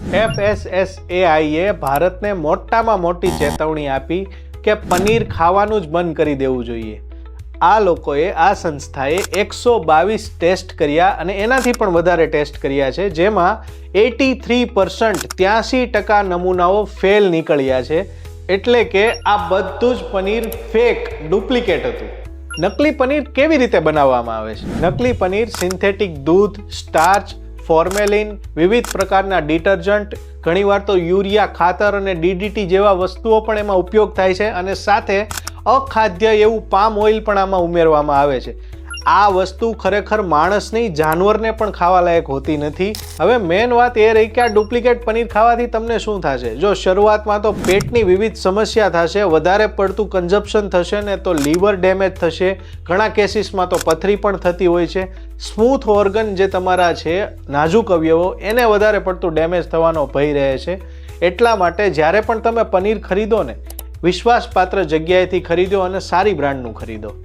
FSSAIએ ભારતને મોટામાં મોટી ચેતવણી આપી કે પનીર ખાવાનું જ બંધ કરી દેવું જોઈએ. આ સંસ્થાએ 122 ટેસ્ટ કર્યા અને એનાથી પણ વધારે ટેસ્ટ કર્યા છે, જેમાં 83% 83% નમૂનાઓ ફેલ નીકળ્યા છે. એટલે કે આ બધું જ પનીર ફેક, ડુપ્લિકેટ હતું. નકલી પનીર કેવી રીતે બનાવવામાં આવે છે? નકલી પનીર સિન્થેટિક દૂધ, સ્ટાર્ચ, ફોર્મેલિન, વિવિધ પ્રકારના ડિટર્જન્ટ, ઘણીવાર તો યુરિયા ખાતર અને DDT જેવા વસ્તુઓ પણ એમાં ઉપયોગ થાય છે અને સાથે અખાદ્ય એવું પામ ઓઇલ પણ આમાં ઉમેરવામાં આવે છે. આ વસ્તુ ખરેખર માણસ નહીં, જાનવરને પણ ખાવા લાયક હોતી નથી. હવે મેન વાત એ રહી કે આ ડુપ્લિકેટ પનીર ખાવાથી તમને શું થશે? જો શરૂઆતમાં તો પેટની વિવિધ સમસ્યા થશે, વધારે પડતું કન્ઝપ્શન થશે ને તો લીવર ડેમેજ થશે, ઘણા કેસીસમાં તો પથરી પણ થતી હોય છે. સ્મૂથ ઓર્ગન જે તમારા છે, નાજુક અવયવો, એને વધારે પડતું ડેમેજ થવાનો ભય રહે છે. એટલા માટે જ્યારે પણ તમે પનીર ખરીદો ને, વિશ્વાસપાત્ર જગ્યાએથી ખરીદો અને સારી બ્રાન્ડનું ખરીદો.